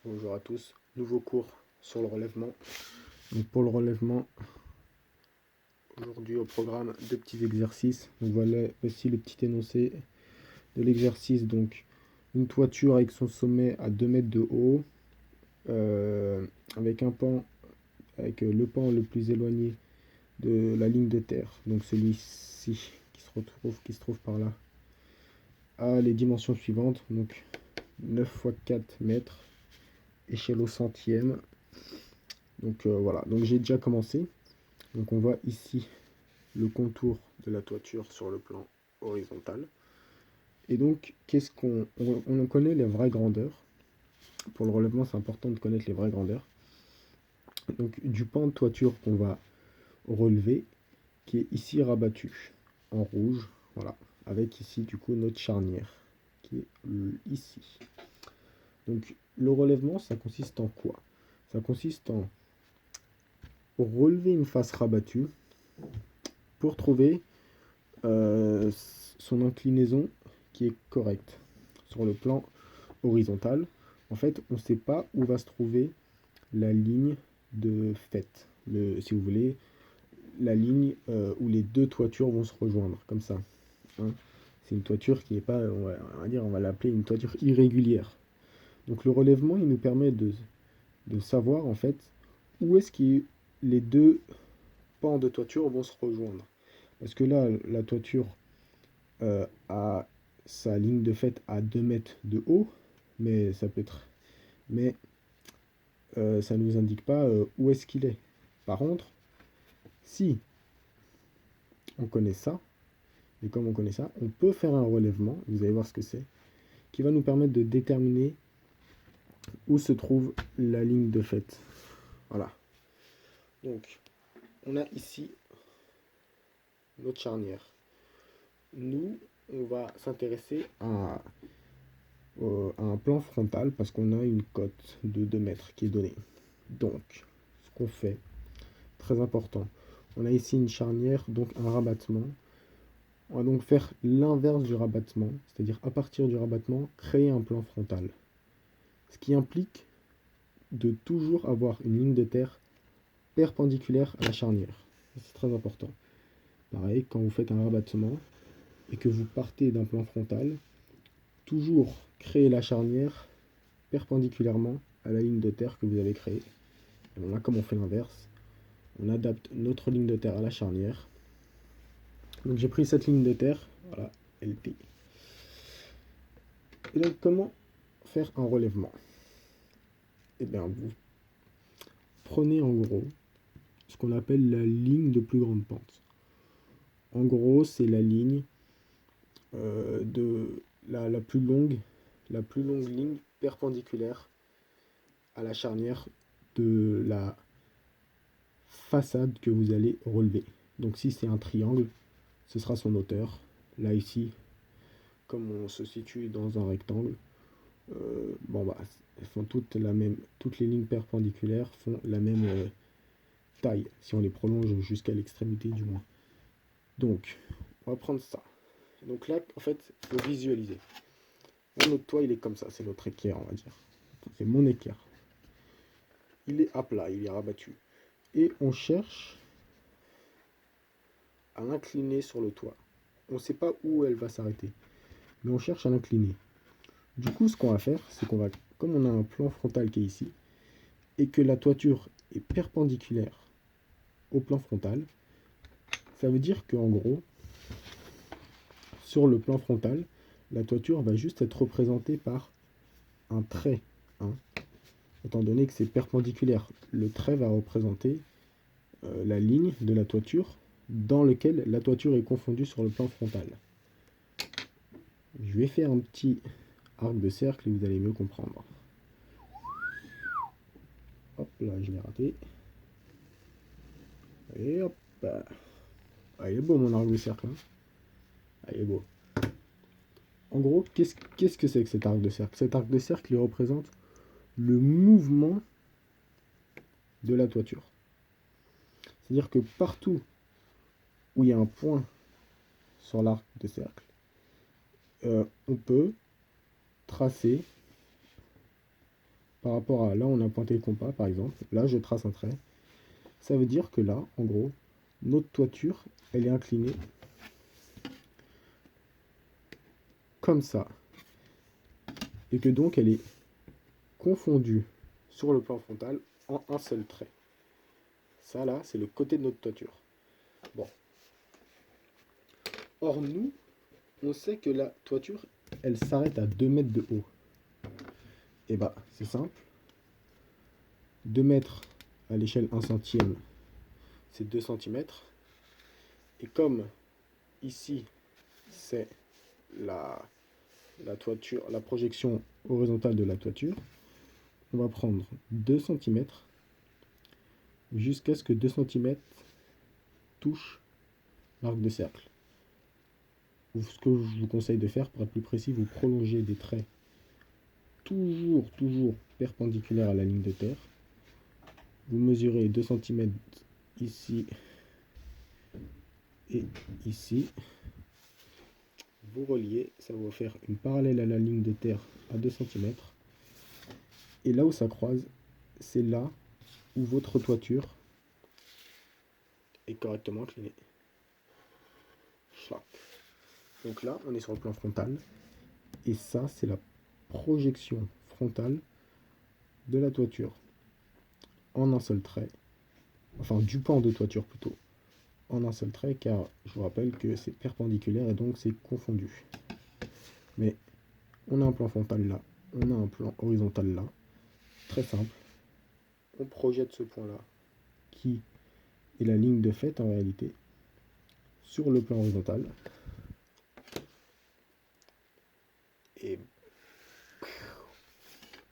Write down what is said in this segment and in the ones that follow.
Bonjour à tous, nouveau cours sur le relèvement. Donc pour le relèvement, aujourd'hui au programme, deux petits exercices. Donc voilà aussi le petit énoncé de l'exercice. Donc une toiture avec son sommet à 2 mètres de haut, avec un pan, avec le pan le plus éloigné de la ligne de terre, donc celui-ci qui se trouve par là, a les dimensions suivantes, donc 9 fois 4 mètres, échelle au centième. Donc voilà, donc j'ai déjà commencé. Donc on voit ici le contour de la toiture sur le plan horizontal. Et donc, on connaît les vraies grandeurs. Pour le relèvement, c'est important de connaître les vraies grandeurs. Donc du pan de toiture qu'on va relever, qui est ici rabattu en rouge, voilà, avec ici du coup notre charnière, qui est ici. Donc le relèvement, ça consiste en quoi? Ça consiste en relever une face rabattue pour trouver son inclinaison qui est correcte sur le plan horizontal. En fait, on ne sait pas où va se trouver la ligne de faite, si vous voulez, la ligne où les deux toitures vont se rejoindre, comme ça. Hein. C'est une toiture qui n'est pas, on va l'appeler une toiture irrégulière. Donc le relèvement, il nous permet de savoir en fait où est-ce que les deux pans de toiture vont se rejoindre. Parce que là, la toiture a sa ligne de faite à 2 mètres de haut, mais ça peut être, mais ça ne nous indique pas où est-ce qu'il est. Par contre, si on connaît ça, et comme on connaît ça, on peut faire un relèvement, vous allez voir ce que c'est, qui va nous permettre de déterminer où se trouve la ligne de faite. Voilà. Donc, on a ici notre charnière. Nous, on va s'intéresser à un plan frontal parce qu'on a une cote de 2 mètres qui est donnée. Donc, ce qu'on fait, très important, on a ici une charnière, donc un rabattement. On va donc faire l'inverse du rabattement, c'est-à-dire à partir du rabattement, créer un plan frontal. Ce qui implique de toujours avoir une ligne de terre perpendiculaire à la charnière. C'est très important. Pareil, quand vous faites un rabattement et que vous partez d'un plan frontal, toujours créer la charnière perpendiculairement à la ligne de terre que vous avez créée. Et là, comme on fait l'inverse, on adapte notre ligne de terre à la charnière. Donc j'ai pris cette ligne de terre, voilà, LT. Et donc comment faire un relèvement? Eh bien, vous prenez en gros ce qu'on appelle la ligne de plus grande pente. En gros, c'est la ligne de la plus longue ligne perpendiculaire à la charnière de la façade que vous allez relever. Donc si c'est un triangle, ce sera son hauteur. Là ici, comme on se situe dans un rectangle, elles font toutes les lignes perpendiculaires font la même taille, si on les prolonge jusqu'à l'extrémité du moins. Donc, on va prendre ça. Donc là, en fait, il faut visualiser. Là, notre toit, il est comme ça, c'est notre équerre, on va dire. C'est mon équerre. Il est à plat, il est rabattu. Et on cherche à l'incliner sur le toit. On ne sait pas où elle va s'arrêter, mais on cherche à l'incliner. Du coup, ce qu'on va faire, c'est qu'on va, comme on a un plan frontal qui est ici, et que la toiture est perpendiculaire au plan frontal, ça veut dire qu'en gros, sur le plan frontal, la toiture va juste être représentée par un trait, hein, étant donné que c'est perpendiculaire. Le trait va représenter la ligne de la toiture dans lequel la toiture est confondue sur le plan frontal. Je vais faire un petit arc de cercle et vous allez mieux comprendre. Hop là, je l'ai raté. Et hop. Ah, il est beau mon arc de cercle. Hein. Ah, il est beau. En gros, qu'est-ce que c'est que cet arc de cercle? Cet arc de cercle, il représente le mouvement de la toiture. C'est-à-dire que partout où il y a un point sur l'arc de cercle, on peut tracer par rapport à là, on a pointé le compas, par exemple. Là, je trace un trait. Ça veut dire que là, en gros, notre toiture, elle est inclinée comme ça. Et que donc, elle est confondue sur le plan frontal en un seul trait. Ça, là, c'est le côté de notre toiture. Bon. Or, nous, on sait que la toiture, elle s'arrête à 2 mètres de haut. Et bah, c'est simple. 2 mètres à l'échelle 1 centième, c'est 2 centimètres. Et comme ici, c'est la toiture, la projection horizontale de la toiture, on va prendre 2 centimètres jusqu'à ce que 2 centimètres touchent l'arc de cercle. Ce que je vous conseille de faire, pour être plus précis, vous prolongez des traits toujours perpendiculaires à la ligne de terre. Vous mesurez 2 cm ici et ici. Vous reliez, ça va faire une parallèle à la ligne de terre à 2 cm. Et là où ça croise, c'est là où votre toiture est correctement inclinée. Donc là, on est sur le plan frontal. Et ça, c'est la projection frontale de la toiture en un seul trait. Enfin, du pan de toiture plutôt. En un seul trait, car je vous rappelle que c'est perpendiculaire et donc c'est confondu. Mais on a un plan frontal là, on a un plan horizontal là. Très simple. On projette ce point-là, qui est la ligne de faite en réalité, sur le plan horizontal. Et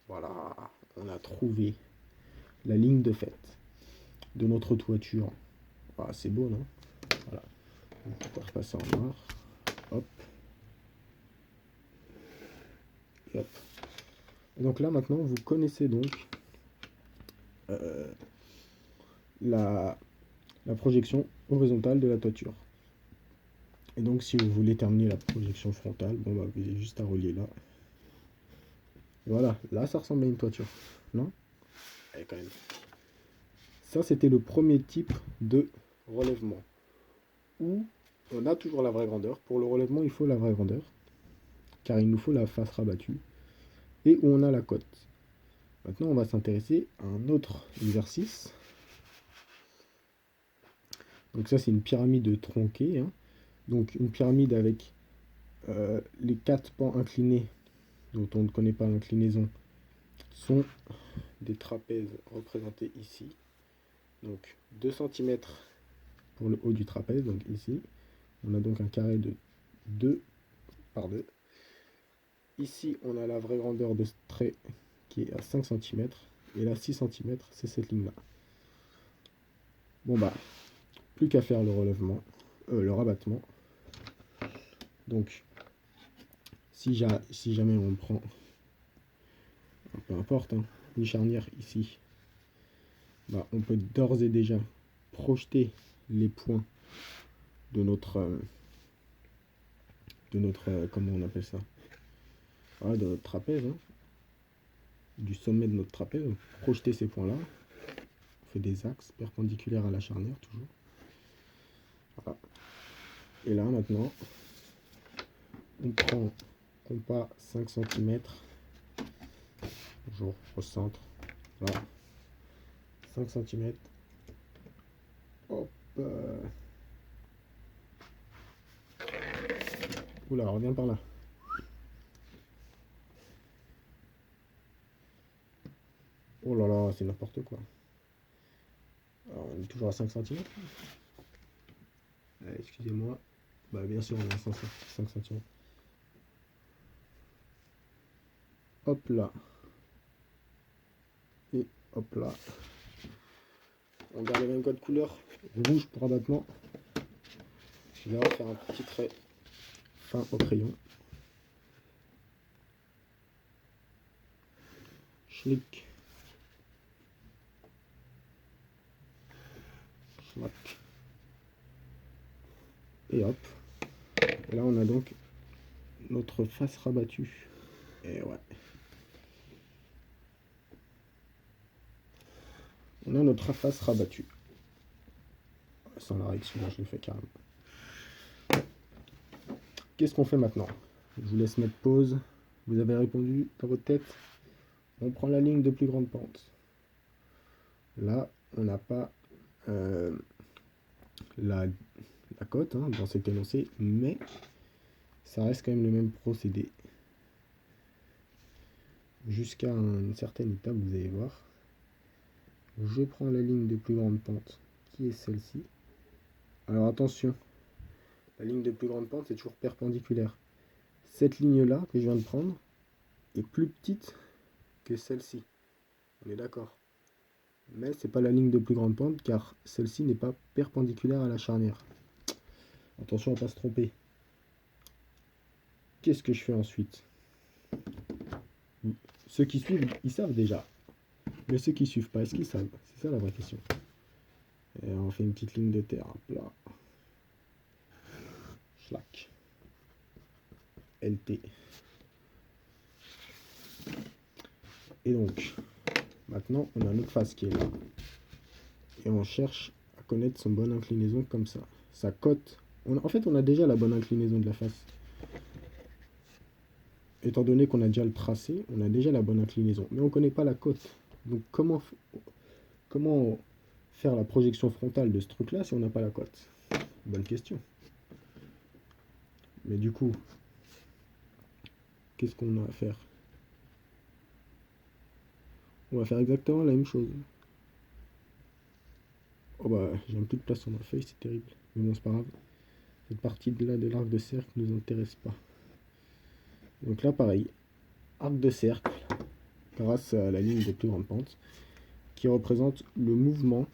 voilà, on a trouvé la ligne de faite de notre toiture. Ah, c'est beau, non? Voilà. On va repasser en noir. Hop. Et hop. Et donc là, maintenant, vous connaissez donc la projection horizontale de la toiture. Et donc, si vous voulez terminer la projection frontale, bon, bah, vous avez juste à relier là. Et voilà, là, ça ressemble à une toiture, non? Allez, quand même. Ça, c'était le premier type de relèvement, où on a toujours la vraie grandeur. Pour le relèvement, il faut la vraie grandeur, car il nous faut la face rabattue, et où on a la cote. Maintenant, on va s'intéresser à un autre exercice. Donc ça, c'est une pyramide tronquée, hein. Donc une pyramide avec les 4 pans inclinés, dont on ne connaît pas l'inclinaison, sont des trapèzes représentés ici. Donc 2 cm pour le haut du trapèze, donc ici. On a donc un carré de 2 par 2. Ici, on a la vraie grandeur de ce trait qui est à 5 cm. Et là, 6 cm, c'est cette ligne-là. Bon bah, plus qu'à faire le relèvement, le rabattement. Donc, si jamais on prend, peu importe, hein, une charnière ici, bah, on peut d'ores et déjà projeter les points de notre comment on appelle ça, voilà, de notre trapèze, hein, du sommet de notre trapèze, projeter ces points là, on fait des axes perpendiculaires à la charnière toujours, voilà. Et là maintenant on prend compas 5 cm, toujours au centre, voilà, 5 cm, hop, oula, reviens par là. Oh là là, c'est n'importe quoi. Alors, on est toujours à 5 cm. Excusez-moi. Bah, bien sûr, on est à 5 cm. Hop là. Et hop là. On garde le même code couleur. Rouge pour abattement. Je vais refaire un petit trait fin au crayon. Schlick. Schmack. Et hop. Et là, on a donc notre face rabattue. Et ouais. On a notre face rabattue. Sans la règle, je le fais carrément. Qu'est-ce qu'on fait maintenant? Je vous laisse mettre pause. Vous avez répondu dans votre tête. On prend la ligne de plus grande pente. Là, on n'a pas la cote dans cet énoncé, mais ça reste quand même le même procédé. Jusqu'à une certaine étape, vous allez voir. Je prends la ligne de plus grande pente, qui est celle-ci. Alors attention, la ligne de plus grande pente est toujours perpendiculaire. Cette ligne-là que je viens de prendre est plus petite que celle-ci. On est d'accord. Mais c'est pas la ligne de plus grande pente car celle-ci n'est pas perpendiculaire à la charnière. Attention à ne pas se tromper. Qu'est-ce que je fais ensuite? Ceux qui suivent, ils savent déjà. Mais ceux qui suivent pas, est-ce qu'ils savent? C'est ça la vraie question. Et on fait une petite ligne de terre. Là. Schlack. LT. Et donc, maintenant, on a notre face qui est là. Et on cherche à connaître son bonne inclinaison comme ça. Sa cote. En fait, on a déjà la bonne inclinaison de la face. Étant donné qu'on a déjà le tracé, on a déjà la bonne inclinaison. Mais on ne connaît pas la cote. Donc, comment faire la projection frontale de ce truc-là si on n'a pas la cote? Bonne question. Mais du coup, qu'est-ce qu'on a à faire? On va faire exactement la même chose. Oh bah, j'ai un peu de place sur ma feuille, c'est terrible. Mais bon, c'est pas grave. Cette partie de là de l'arc de cercle ne nous intéresse pas. Donc là, pareil. Arc de cercle, grâce à la ligne de plus grande pente, qui représente le mouvement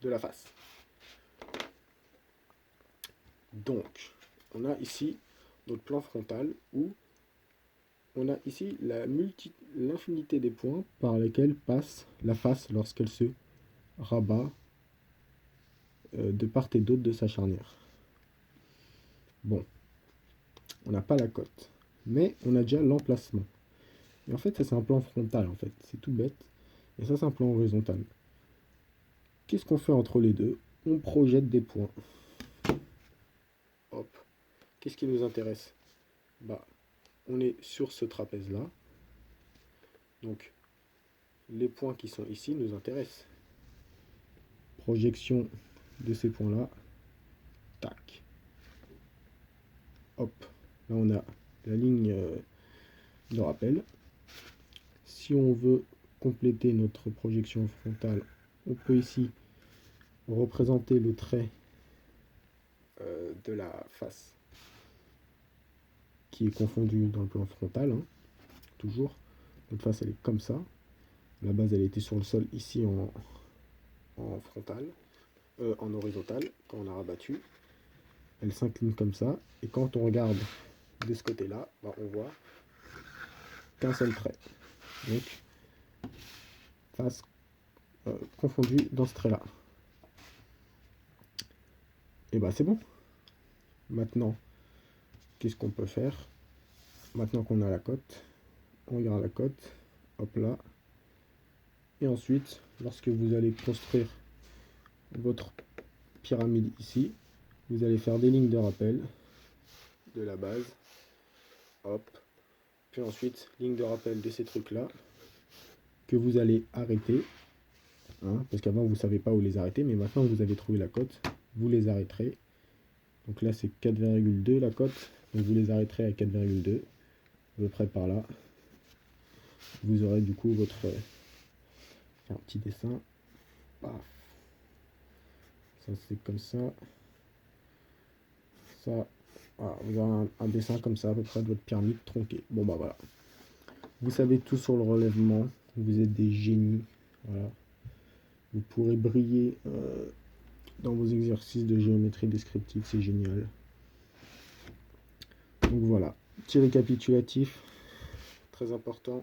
de la face. Donc, on a ici notre plan frontal où on a ici l'infinité des points par lesquels passe la face lorsqu'elle se rabat de part et d'autre de sa charnière. Bon, on n'a pas la cote, mais on a déjà l'emplacement. Et en fait, ça c'est un plan frontal, en fait, c'est tout bête. Et ça c'est un plan horizontal. Qu'est-ce qu'on fait entre les deux? On projette des points. Hop. Qu'est-ce qui nous intéresse? Bah, on est sur ce trapèze-là. Donc, les points qui sont ici nous intéressent. Projection de ces points-là. Tac. Hop. Là, on a la ligne de rappel. Si on veut compléter notre projection frontale, on peut ici représenter le trait de la face qui est confondu dans le plan frontal. Toujours. Notre face, elle est comme ça. La base, elle était sur le sol ici en frontal, en horizontal, quand on a rabattu. Elle s'incline comme ça. Et quand on regarde de ce côté-là, bah, on voit qu'un seul trait. Donc, face confondue dans ce trait-là. Et bah c'est bon. Maintenant, qu'est-ce qu'on peut faire? Maintenant qu'on a la cote, on regarde la cote, hop là. Et ensuite, lorsque vous allez construire votre pyramide ici, vous allez faire des lignes de rappel de la base, hop. Puis ensuite, ligne de rappel de ces trucs-là, que vous allez arrêter. Parce qu'avant, vous ne savez pas où les arrêter, mais maintenant, vous avez trouvé la cote, vous les arrêterez. Donc là, c'est 4,2 la cote. Donc vous les arrêterez à 4,2, à peu près par là. Vous aurez du coup votre... un petit dessin. Paf. Ça, c'est comme ça. Ça, voilà, vous aurez un dessin comme ça, à peu près de votre pyramide tronquée. Bon, bah voilà. Vous savez tout sur le relèvement. Vous êtes des génies. Voilà. Vous pourrez briller dans vos exercices de géométrie descriptive. C'est génial. Donc voilà. Petit récapitulatif. Très important.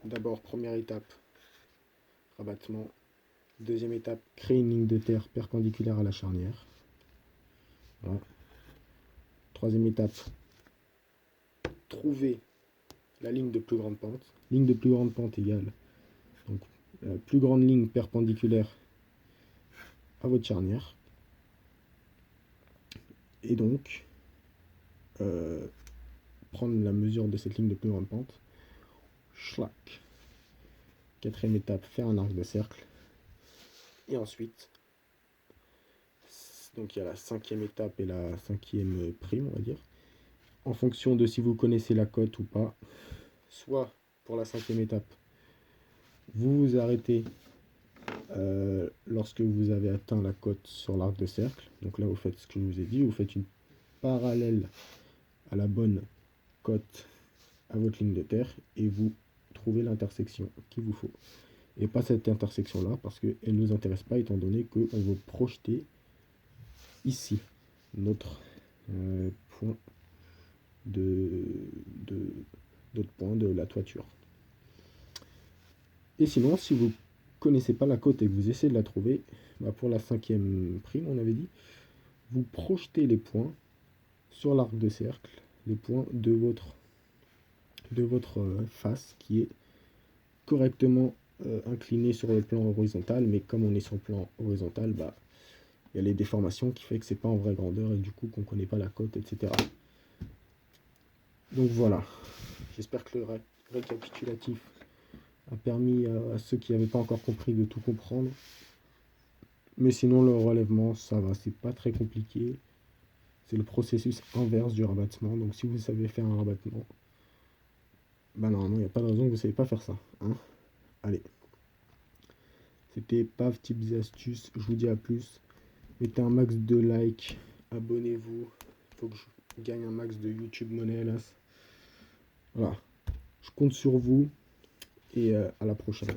D'abord, première étape, rabattement. Deuxième étape, créer une ligne de terre perpendiculaire à la charnière. Voilà. Troisième étape, trouver la ligne de plus grande pente. Ligne de plus grande pente égale donc, la plus grande ligne perpendiculaire à votre charnière. Et donc, prendre la mesure de cette ligne de plus grande pente. Schlack. Quatrième étape, faire un arc de cercle. Et ensuite, donc il y a la cinquième étape et la cinquième prime, on va dire. En fonction de si vous connaissez la cote ou pas, soit pour la cinquième étape, vous vous arrêtez lorsque vous avez atteint la cote sur l'arc de cercle. Donc là, vous faites ce que je vous ai dit, vous faites une parallèle à la bonne cote à votre ligne de terre et vous trouvez l'intersection qu'il vous faut. Et pas cette intersection-là, parce qu'elle ne nous intéresse pas, étant donné qu'on veut projeter ici notre point d'autres points de la toiture. Et sinon, si vous connaissez pas la cote et que vous essayez de la trouver, bah pour la cinquième prime, on avait dit, vous projetez les points sur l'arc de cercle, les points de votre face qui est correctement incliné sur le plan horizontal, mais comme on est sur le plan horizontal, bah il y a les déformations qui fait que c'est pas en vraie grandeur et du coup qu'on connaît pas la cote, etc. Donc voilà, j'espère que le récapitulatif a permis à ceux qui n'avaient pas encore compris de tout comprendre. Mais sinon le relèvement, ça va, c'est pas très compliqué. C'est le processus inverse du rabattement. Donc si vous savez faire un rabattement, bah normalement il n'y a pas de raison que vous ne savez pas faire ça. Hein. Allez. C'était Paf, tips et astuces. Je vous dis à plus. Mettez un max de likes. Abonnez-vous. Il faut que je gagne un max de YouTube monnaie, hélas. Voilà. Je compte sur vous. Et à la prochaine.